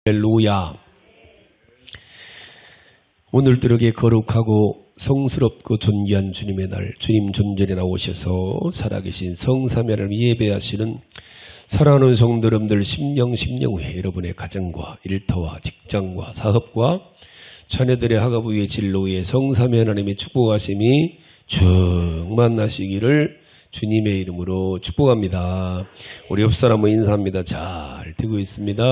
할렐루야. 오늘들에게 거룩하고 성스럽고 존귀한 주님의 날, 주님 존전에 나오셔서 살아계신 성삼위 하나님 예배하시는 사랑하는 성도 여러분들 심령 후에 여러분의 가정과 일터와 직장과 사업과 자녀들의 학업의 진로에 성삼위 하나님의 축복하심이 충만하시기를 주님의 이름으로 축복합니다. 우리 옆사람은 인사합니다. 잘 되고 있습니다.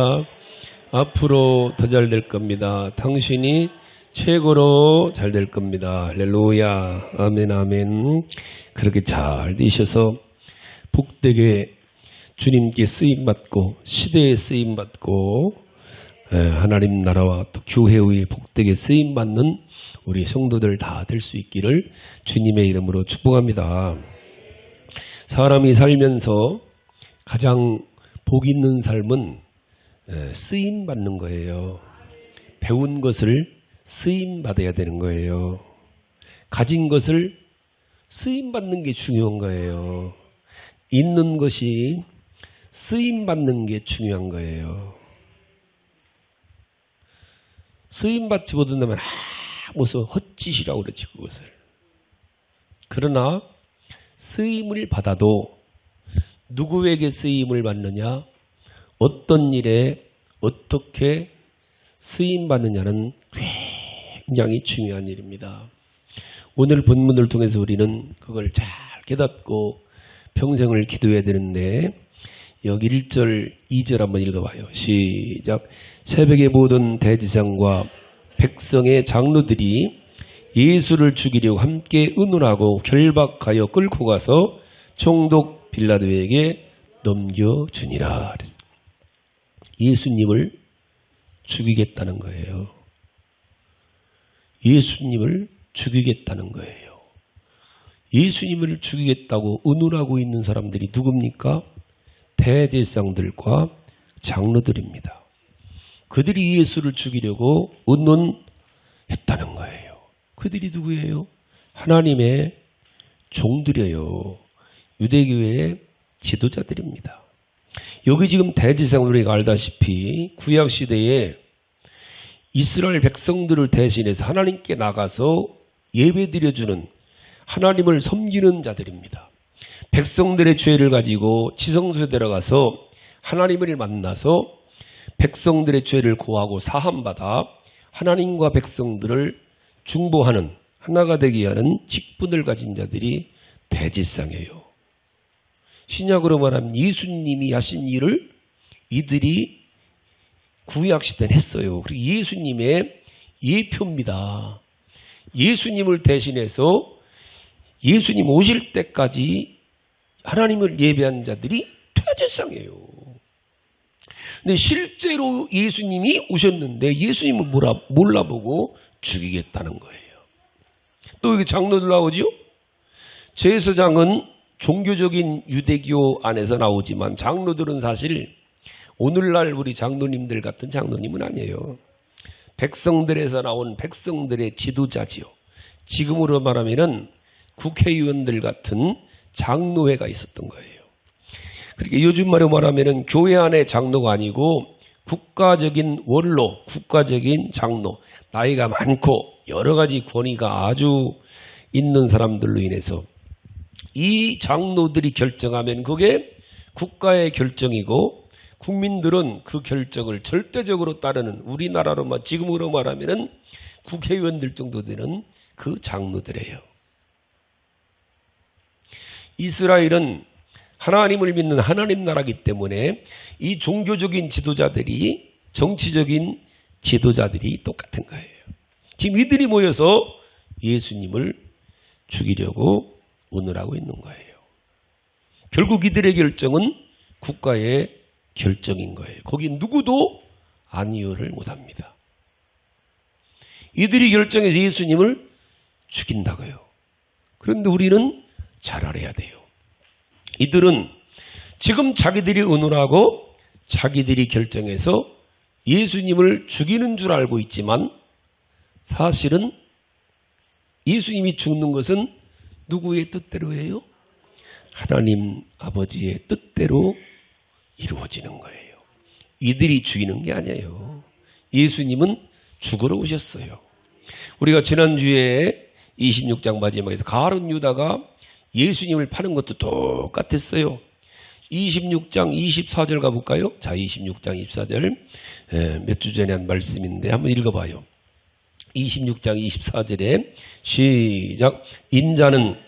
앞으로 더 잘 될 겁니다. 당신이 최고로 잘 될 겁니다. 할렐루야. 아멘 아멘. 그렇게 잘 되셔서 복되게 주님께 쓰임받고 시대에 쓰임받고 하나님 나라와 또 교회의 복되게 쓰임받는 우리 성도들 다 될 수 있기를 주님의 이름으로 축복합니다. 사람이 살면서 가장 복 있는 삶은 쓰임받는 거예요. 배운 것을 쓰임받아야 되는 거예요. 가진 것을 쓰임받는 게 중요한 거예요. 있는 것이 쓰임받는 게 중요한 거예요. 쓰임받지 못한다면 무슨 헛짓이라고 그러지 그것을. 그러나 쓰임을 받아도 누구에게 쓰임을 받느냐, 어떤 일에 어떻게 쓰임받느냐는 굉장히 중요한 일입니다. 오늘 본문을 통해서 우리는 그걸 잘 깨닫고 평생을 기도해야 되는데 여기 1절, 2절 한번 읽어봐요. 시작. 새벽에 모든 대제사장과 백성의 장로들이 예수를 죽이려고 함께 의논하고 결박하여 끌고 가서 총독 빌라도에게 넘겨주니라. 예수님을 죽이겠다는 거예요. 예수님을 죽이겠다는 거예요. 예수님을 죽이겠다고 의논하고 있는 사람들이 누굽니까? 대제사장들과 장로들입니다. 그들이 예수를 죽이려고 의논했다는 거예요. 그들이 누구예요? 하나님의 종들이에요. 유대교회의 지도자들입니다. 여기 지금 대제사장들 우리가 알다시피 구약시대에 이스라엘 백성들을 대신해서 하나님께 나가서 예배드려주는 하나님을 섬기는 자들입니다. 백성들의 죄를 가지고 지성소에 들어가서 하나님을 만나서 백성들의 죄를 고하고 사함받아 하나님과 백성들을 중보하는 하나가 되게 하는 직분을 가진 자들이 대제사장이에요. 신약으로 말하면 예수님이 하신 일을 이들이 구약시대는 했어요. 그리고 예수님의 예표입니다. 예수님을 대신해서 예수님 오실 때까지 하나님을 예배한 자들이 대제사장이에요. 근데 실제로 예수님이 오셨는데 예수님을 몰라보고 죽이겠다는 거예요. 또 여기 장로들 나오죠? 제사장은 종교적인 유대교 안에서 나오지만 장로들은 사실 오늘날 우리 장로님들 같은 장로님은 아니에요. 백성들에서 나온 백성들의 지도자지요. 지금으로 말하면 국회의원들 같은 장로회가 있었던 거예요. 그렇게 요즘 말로 말하면 교회 안의 장로가 아니고 국가적인 원로, 국가적인 장로, 나이가 많고 여러 가지 권위가 아주 있는 사람들로 인해서 이 장로들이 결정하면 그게 국가의 결정이고 국민들은 그 결정을 절대적으로 따르는, 우리나라로 지금으로 말하면 국회의원들 정도 되는 그 장로들이에요. 이스라엘은 하나님을 믿는 하나님 나라이기 때문에 이 종교적인 지도자들이, 정치적인 지도자들이 똑같은 거예요. 지금 이들이 모여서 예수님을 죽이려고 의논하고 있는 거예요. 결국 이들의 결정은 국가의 결정인 거예요. 거기 누구도 안위를 못합니다. 이들이 결정해서 예수님을 죽인다고요. 그런데 우리는 잘 알아야 돼요. 이들은 지금 자기들이 의논하고 자기들이 결정해서 예수님을 죽이는 줄 알고 있지만 사실은 예수님이 죽는 것은 누구의 뜻대로예요? 하나님 아버지의 뜻대로 이루어지는 거예요. 이들이 죽이는 게 아니에요. 예수님은 죽으러 오셨어요. 우리가 지난주에 26장 마지막에서 가룟 유다가 예수님을 파는 것도 똑같았어요. 26장 24절 가볼까요? 자, 26장 24절 몇 주 전에 한 말씀인데 한번 읽어봐요. 26장 24절에 시작. 인자는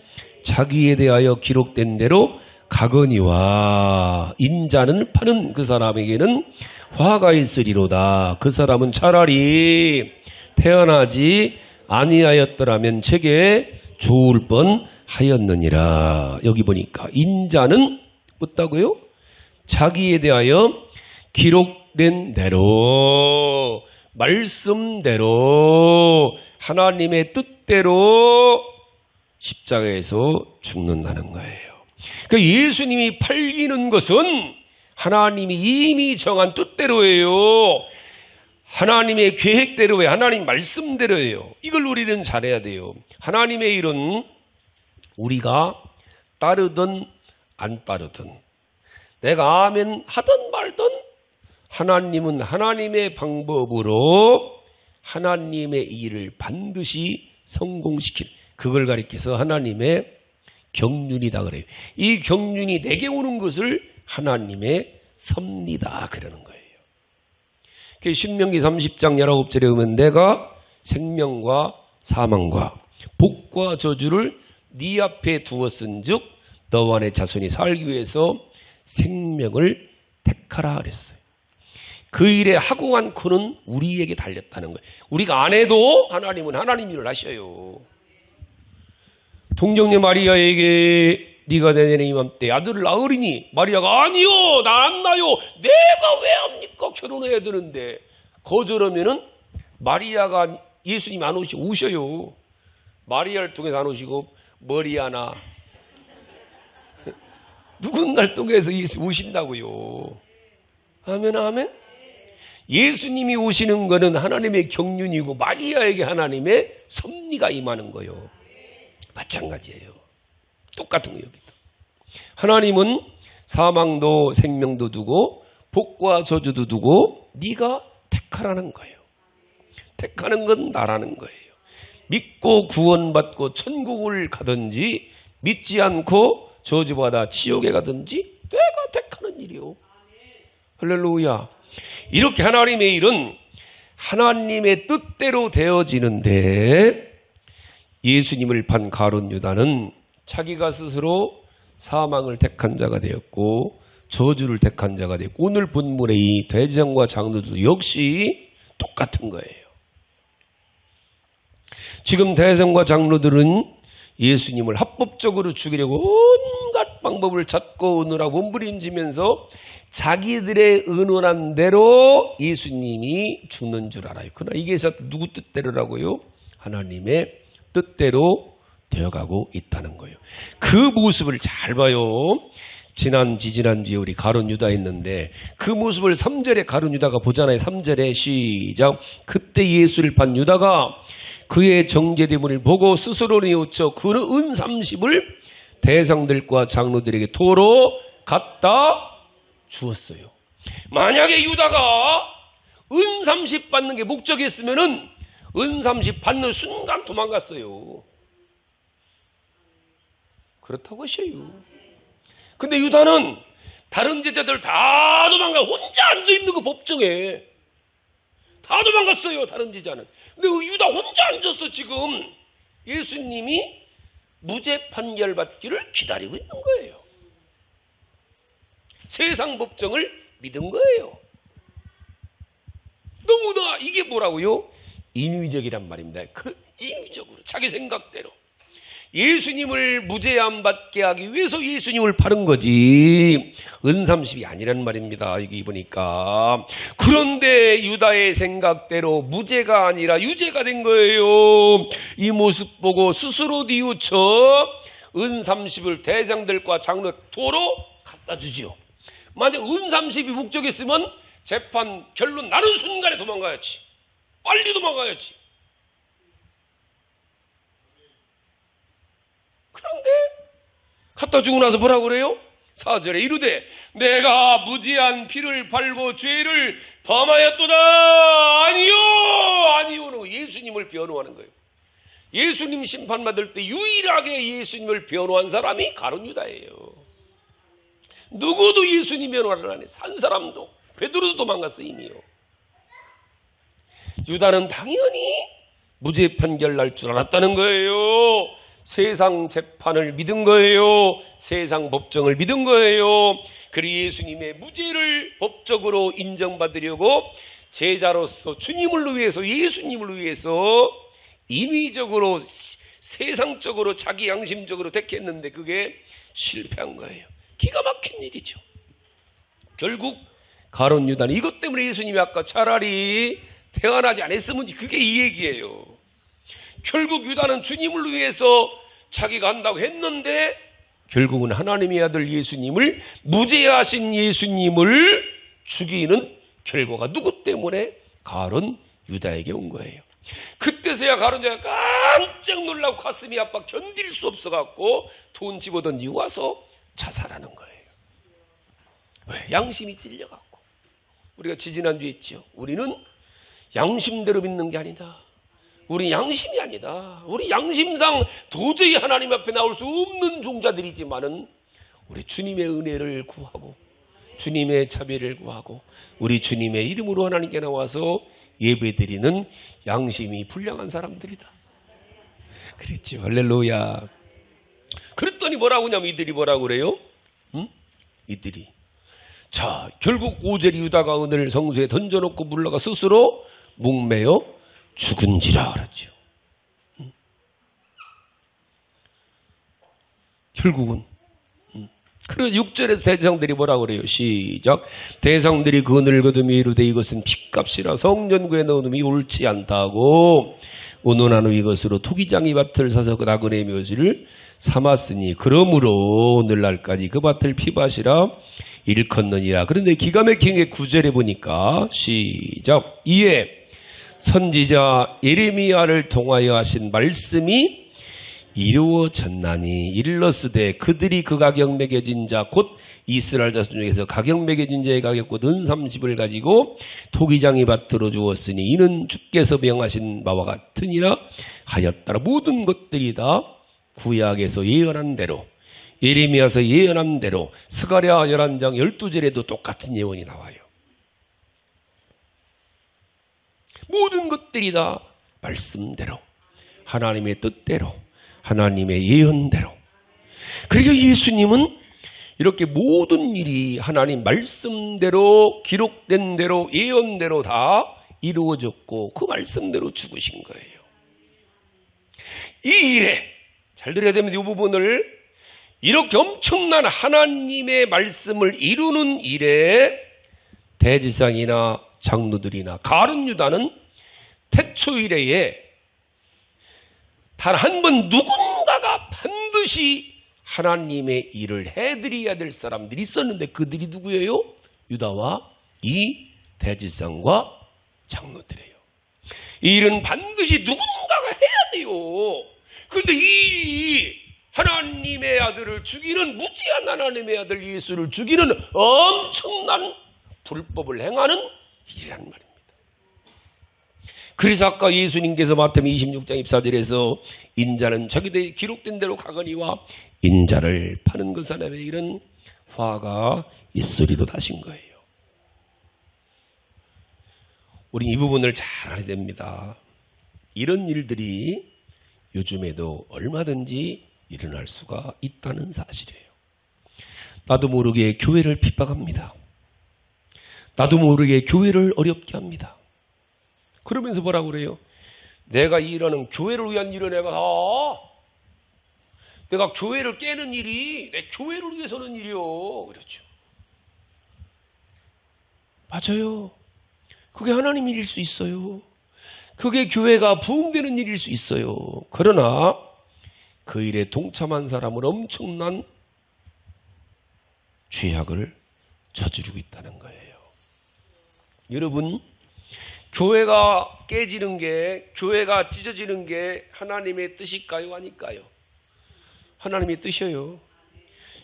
자기에 대하여 기록된 대로 가거니와 인자는 파는 그 사람에게는 화가 있으리로다. 그 사람은 차라리 태어나지 아니하였더라면 제게 좋을 뻔하였느니라. 여기 보니까 인자는 뭐다고요? 자기에 대하여 기록된 대로, 말씀대로, 하나님의 뜻대로 십자가에서 죽는다는 거예요. 그러니까 예수님이 팔리는 것은 하나님이 이미 정한 뜻대로예요. 하나님의 계획대로예요. 하나님 말씀대로예요. 이걸 우리는 잘해야 돼요. 하나님의 일은 우리가 따르든 안 따르든, 내가 아멘 하든 말든, 하나님은 하나님의 방법으로 하나님의 일을 반드시 성공시키는, 그걸 가리켜서 하나님의 경륜이다 그래요. 이 경륜이 내게 오는 것을 하나님의 섭리다 그러는 거예요. 신명기 30장 19절에 보면 내가 생명과 사망과 복과 저주를 네 앞에 두었은즉 너와 내 자손이 살기 위해서 생명을 택하라 그랬어요. 그 일에 하고 않고는 우리에게 달렸다는 거예요. 우리가 안 해도 하나님은 하나님 일을 하셔요. 동정녀 마리아에게 네가 내년에 이맘때 아들을 낳으리니, 마리아가 아니요 나 안 낳아요. 내가 왜 합니까? 결혼해야 되는데. 거절하면은 마리아가 예수님 안 오셔요. 마리아를 통해서 안 오시고 머리아나 누군가를 통해서 예수 오신다고요. 아멘 아멘. 예수님이 오시는 것은 하나님의 경륜이고 마리아에게 하나님의 섭리가 임하는 거예요. 마찬가지예요. 똑같은 거 여기도. 하나님은 사망도 생명도 두고 복과 저주도 두고 네가 택하라는 거예요. 택하는 건 나라는 거예요. 믿고 구원받고 천국을 가든지 믿지 않고 저주받아 지옥에 가든지 내가 택하는 일이요. 할렐루야. 이렇게 하나님의 일은 하나님의 뜻대로 되어지는데, 예수님을 판 가룟 유다는 자기가 스스로 사망을 택한 자가 되었고 저주를 택한 자가 되었고, 오늘 본문의 이 대제사장과 장로도 역시 똑같은 거예요. 지금 대제사장과 장로들은 예수님을 합법적으로 죽이려고 온갖 방법을 찾고 오느라 몸부림치면서 자기들의 의논한 대로 예수님이 죽는 줄 알아요. 그러나 이게 누구 뜻대로라고요? 하나님의 뜻대로 되어가고 있다는 거예요. 그 모습을 잘 봐요. 지난주에 우리 가룟 유다 했는데 그 모습을 3절에 가룟 유다가 보잖아요. 3절에 시작. 그때 예수를 판 유다가 그의 정죄됨을 보고 스스로 뉘우쳐 그 은 30을 대상들과 장로들에게 도로 갖다 주었어요. 만약에 유다가 은 30 받는 게 목적이었으면은 은 30 받는 순간 도망갔어요. 그렇다고 하셔요. 근데 유다는 다른 제자들 다 도망가 혼자 앉아있는 거 법정에 다 도망갔어요. 다른 제자는. 근데 유다 혼자 앉았어. 지금 예수님이 무죄 판결 받기를 기다리고 있는 거예요. 세상 법정을 믿은 거예요. 너무나 이게 뭐라고요? 인위적이란 말입니다. 인위적으로 자기 생각대로 예수님을 무죄 안 받게 하기 위해서 예수님을 파는 거지 은 30이 아니란 말입니다. 여기 보니까. 그런데 유다의 생각대로 무죄가 아니라 유죄가 된 거예요. 이 모습 보고 스스로 뉘우쳐 은 30을 대장들과 장로 도로 갖다 주지요. 만약 은 30이 목적이었으면 재판 결론 나는 순간에 도망가야지. 빨리 도망가야지. 그런데 갖다 주고 나서 뭐라고 그래요? 4절에 이르되 내가 무지한 피를 팔고 죄를 범하였도다. 아니오는 예수님을 변호하는 거예요. 예수님 심판받을 때 유일하게 예수님을 변호한 사람이 가룟 유다예요. 누구도 예수님 변호를 안 해. 산 사람도, 베드로도 도망갔어 이미요. 유다는 당연히 무죄 판결 날 줄 알았다는 거예요. 세상 재판을 믿은 거예요. 세상 법정을 믿은 거예요. 그리고 예수님의 무죄를 법적으로 인정받으려고 제자로서 주님을 위해서, 예수님을 위해서 인위적으로 세상적으로 자기 양심적으로 택했는데 그게 실패한 거예요. 기가 막힌 일이죠. 결국 가룟 유다는 이것 때문에 예수님이 아까 차라리 태어나지 않았으면 그게 이 얘기예요. 결국 유다는 주님을 위해서 자기가 한다고 했는데 결국은 하나님의 아들 예수님을, 무죄하신 예수님을 죽이는 결과가 누구 때문에? 가룟 유다에게 온 거예요. 그때서야 가룟 유다가 깜짝 놀라고 가슴이 아파 견딜 수 없어갖고 돈 집어던지고 와서 자살하는 거예요. 왜? 양심이 찔려갖고. 우리가 지지난주에 했죠. 우리는 양심대로 믿는 게 아니다. 우리 양심이 아니다. 우리 양심상 도저히 하나님 앞에 나올 수 없는 종자들이지만은 우리 주님의 은혜를 구하고 주님의 자비를 구하고 우리 주님의 이름으로 하나님께 나와서 예배드리는 양심이 불량한 사람들이다. 그랬죠. 할렐루야. 그랬더니 뭐라고 하냐면 이들이 뭐라고 그래요? 이들이. 자, 결국 5절 유다가 은을 성수에 던져놓고 물러가 스스로 목매어 죽은지라 그러죠. 결국은. 그래서 6절에서 대상들이 뭐라고 그래요? 시작. 대상들이 그 은을 거두며 이르되 이것은 핏값이라 성전구에 넣음이 옳지 않다고 운운한 후 이것으로 토기장이 밭을 사서 그 나그네 묘지를 삼았으니 그러므로 오늘날까지 그 밭을 피밭이라 일컫느니라. 그런데 기가 막힌 게 9절에 보니까 시작. 이에 선지자 예레미야를 통하여 하신 말씀이 이루어졌나니 일러스되 그들이 그 가격 매겨진 자 곧 이스라엘 자손 중에서 가격 매겨진 자의 가격 곧 은 30을 가지고 토기장이 밭으로 주었으니 이는 주께서 명하신 바와 같으니라 하였더라. 모든 것들이 다 구약에서 예언한 대로, 예레미야서 예언한 대로, 스가랴 11장 12절에도 똑같은 예언이 나와요. 모든 것들이 다 말씀대로, 하나님의 뜻대로, 하나님의 예언대로. 그러니까 예수님은 이렇게 모든 일이 하나님 말씀대로, 기록된 대로, 예언대로 다 이루어졌고 그 말씀대로 죽으신 거예요. 이 일에 잘 들어야 됩니다. 이 부분을. 이렇게 엄청난 하나님의 말씀을 이루는 일에 대지상이나 장로들이나 가룟 유다는 태초일에 단 한 번 누군가가 반드시 하나님의 일을 해드려야 될 사람들이 있었는데 그들이 누구예요? 유다와 이 대지상과 장로들이에요. 이 일은 반드시 누군가가 해야 돼요. 그런데 이 일이 하나님의 아들을 죽이는, 무지한 하나님의 아들 예수를 죽이는 엄청난 불법을 행하는 일이란 말입니다. 그래서 아까 예수님께서 마태복음 26장 24절에서 인자는 자기들이 기록된 대로 가거니와 인자를 파는 그 사람에 이런 화가 있으리로 하신 거예요. 우린 이 부분을 잘 알아야 됩니다. 이런 일들이 요즘에도 얼마든지 일어날 수가 있다는 사실이에요. 나도 모르게 교회를 핍박합니다. 나도 모르게 교회를 어렵게 합니다. 그러면서 뭐라고 그래요? 내가 이 일하는 교회를 위한 일을 내가 교회를 깨는 일이 내 교회를 위해서는 일이요. 그렇죠. 맞아요. 그게 하나님 일일 수 있어요. 그게 교회가 부흥되는 일일 수 있어요. 그러나 그 일에 동참한 사람은 엄청난 죄악을 저지르고 있다는 거예요. 여러분, 교회가 깨지는 게, 교회가 찢어지는 게 하나님의 뜻일까요? 아닐까요? 하나님의 뜻이에요.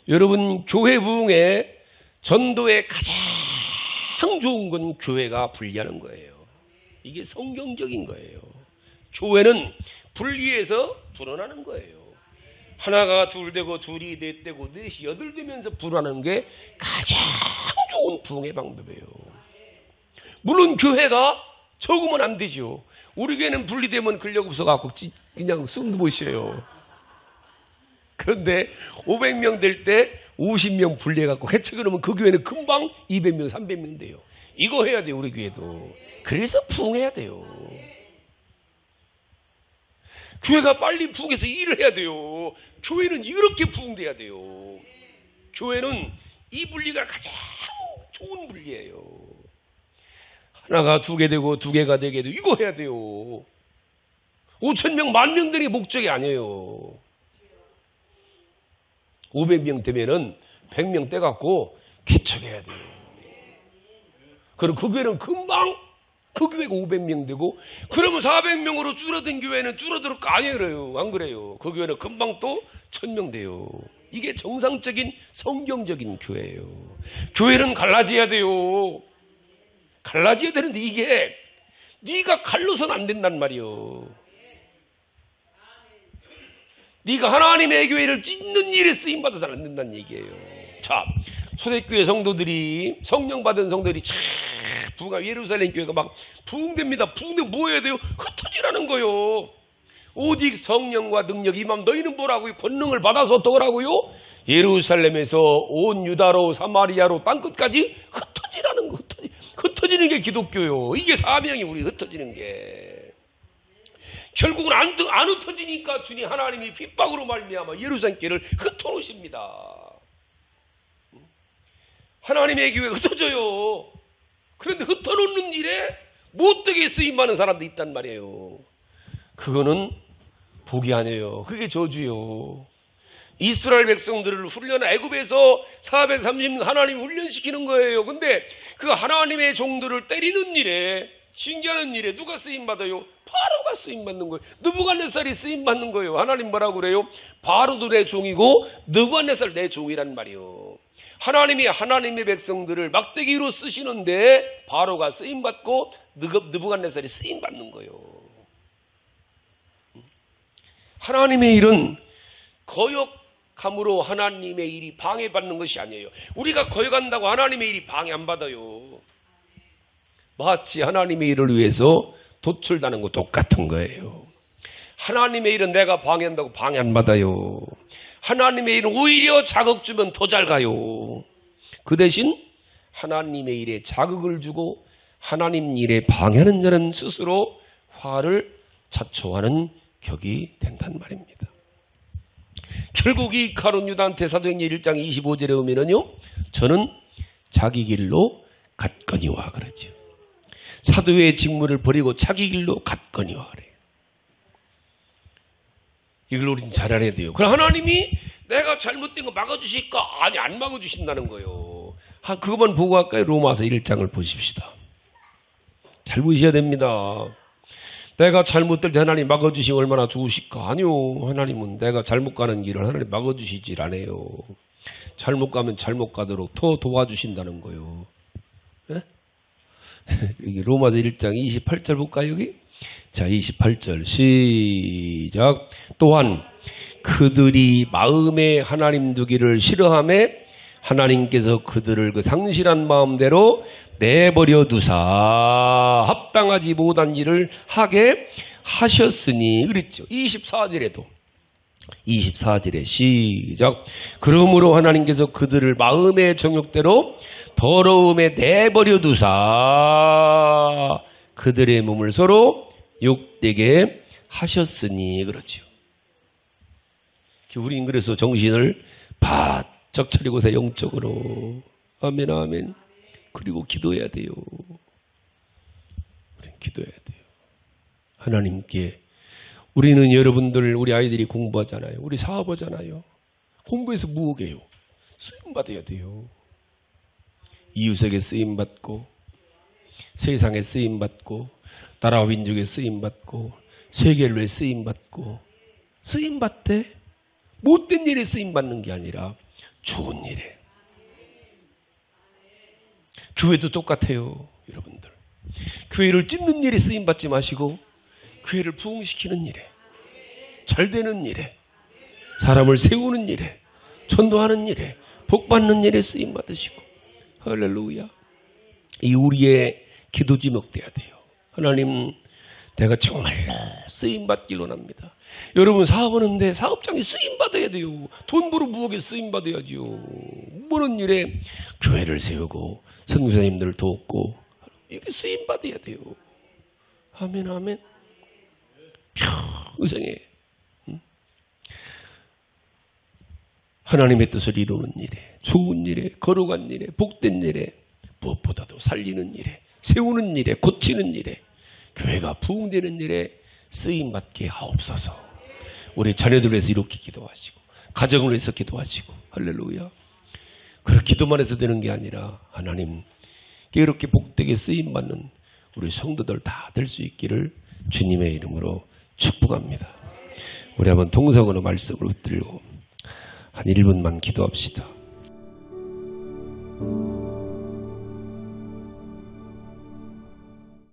여러분, 교회 부흥에 전도에 가장 좋은 건 교회가 분리하는 거예요. 이게 성경적인 거예요. 교회는 분리해서 불어나는 거예요. 하나가 둘 되고 둘이 넷 되고 넷이 여덟 되면서 불어나는 게 가장 좋은 부흥의 방법이에요. 물론 교회가 적으면 안 되죠. 우리 교회는 분리되면 근력 없어갖고 그냥 숨도 못 쉬어요. 그런데 500명 될 때 50명 분리해갖고 해체그러면 그 교회는 금방 200명, 300명 돼요. 이거 해야 돼요, 우리 교회도. 그래서 부흥해야 돼요. 교회가 빨리 부흥해서 일을 해야 돼요. 교회는 이렇게 부흥돼야 돼요. 교회는 이 분리가 가장 좋은 분리예요. 하나가 두 개 되고 두 개가 네 개 되고 이거 해야 돼요. 5,000명, 10,000명 되는 게 목적이 아니에요. 500명 되면은 100명 떼갖고 개척해야 돼요. 그럼 그 교회는 금방 그 교회가 500명 되고, 그러면 400명으로 줄어든 교회는 줄어들 거 아니에요. 안 그래요? 그 교회는 금방 또 1,000명 돼요. 이게 정상적인 성경적인 교회예요. 교회는 갈라져야 돼요. 갈라져야 되는데 이게 네가 갈라서는 안 된단 말이에요. 네가 하나님의 교회를 찢는 일에 쓰임받아서는 안 된다는 얘기예요. 자, 초대교회 성도들이, 성령 받은 성도들이 참 부흥, 예루살렘 교회가 막 부흥됩니다. 부흥되면 뭐 해야 돼요? 흩어지라는 거요. 오직 성령과 능력이 임하면 너희는 뭐라고요? 권능을 받아서 어떠라고요? 예루살렘에서 온 유다로 사마리아로 땅끝까지 흩어지라는 거. 흩어지는 게 기독교요. 이게 사명이 우리 흩어지는 게. 결국은 안 흩어지니까 주님 하나님이 핍박으로 말미암아 예루살렘 교회를 흩어놓으십니다. 하나님의 교회가 흩어져요. 그런데 흩어놓는 일에 못되게 쓰임받는 사람도 있단 말이에요. 그거는 복이 아니에요. 그게 저주요. 이스라엘 백성들을 애굽에서 430년 하나님이 훈련시키는 거예요. 근데 그 하나님의 종들을 때리는 일에, 징계하는 일에 누가 쓰임받아요? 바로가 쓰임받는 거예요. 느부갓네살이 쓰임받는 거예요. 하나님 뭐라고 그래요? 바로도 내 종이고 느부갓네살 내 종이란 말이에요. 하나님이 하나님의 백성들을 막대기로 쓰시는데 바로가 쓰임받고 느부갓네살이 쓰임받는 거예요. 하나님의 일은 거역함으로 하나님의 일이 방해받는 것이 아니에요. 우리가 거역한다고 하나님의 일이 방해 안 받아요. 마치 하나님의 일을 위해서 도출다는 거 똑같은 거예요. 하나님의 일은 내가 방해한다고 방해 안 받아요. 하나님의 일은 오히려 자극 주면 더 잘 가요. 그 대신 하나님의 일에 자극을 주고 하나님 일에 방해하는 자는 스스로 화를 자초하는 격이 된단 말입니다. 결국 이 가룟 유다한테 사도행전 1장 25절에 오면은요, 저는 자기 길로 갔거니와 그러죠. 사도의 직무를 버리고 자기 길로 갔거니와 그래요. 이걸 우리는 잘 알아야 돼요. 그럼 하나님이 내가 잘못된 거 막아주실까? 아니, 안 막아주신다는 거예요. 그것만 보고 갈까요? 로마서 1장을 보십시다. 잘 보셔야 됩니다. 내가 잘못될 때 하나님 막아주시면 얼마나 좋으실까? 아니요. 하나님은 내가 잘못 가는 길을 하나님 막아주시질 않아요. 잘못 가면 잘못 가도록 더 도와주신다는 거예요. 네? 여기 로마서 1장 28절 볼까요? 여기? 자, 28절 시작. 또한 그들이 마음에 하나님 두기를 싫어하매 하나님께서 그들을 그 상실한 마음대로 내버려 두사 합당하지 못한 일을 하게 하셨으니 그랬죠. 24절에 시작. 그러므로 하나님께서 그들을 마음의 정욕대로 더러움에 내버려 두사 그들의 몸을 서로 욕되게 하셨으니 그렇죠. 우린 그래서 정신을 바짝 차리고서 영적으로 아멘 아멘. 그리고 기도해야 돼요. 우린 기도해야 돼요. 하나님께. 우리는 여러분들, 우리 아이들이 공부하잖아요. 우리 사업하잖아요. 공부해서 무엇이에요? 쓰임받아야 돼요. 이웃에게 쓰임받고 세상에 쓰임받고 나라와 민족에 쓰임받고 세계를 위해 쓰임받고 쓰임받대. 못된 일에 쓰임받는 게 아니라 좋은 일에. 교회도 똑같아요, 여러분들. 교회를 찢는 일에 쓰임 받지 마시고 교회를 부흥시키는 일에, 잘 되는 일에, 사람을 세우는 일에, 전도하는 일에, 복받는 일에 쓰임 받으시고. 할렐루야. 이 우리의 기도 제목 돼야 돼요. 하나님, 내가 정말로 쓰임 받길 원합니다. 여러분 사업하는데 사업장에 쓰임 받아야 돼요. 돈 벌어 부엌에 쓰임 받아야죠. 모든 일에 교회를 세우고 선교사님들을 돕고 이렇게 쓰임 받아야 돼요. 아멘, 아멘. 평생에 하나님의 뜻을 이루는 일에, 좋은 일에, 거룩한 일에, 복된 일에, 무엇보다도 살리는 일에, 세우는 일에, 고치는 일에, 교회가 부흥되는 일에 쓰임받게 하옵소서. 우리 자녀들을 위해서 이렇게 기도하시고 가정을 위해서 기도하시고. 할렐루야. 그렇게 기도만 해서 되는 게 아니라 하나님께 이렇게 복되게 쓰임받는 우리 성도들 다 될 수 있기를 주님의 이름으로 축복합니다. 우리 한번 동성으로 말씀을 붙들고 한 1분만 기도합시다.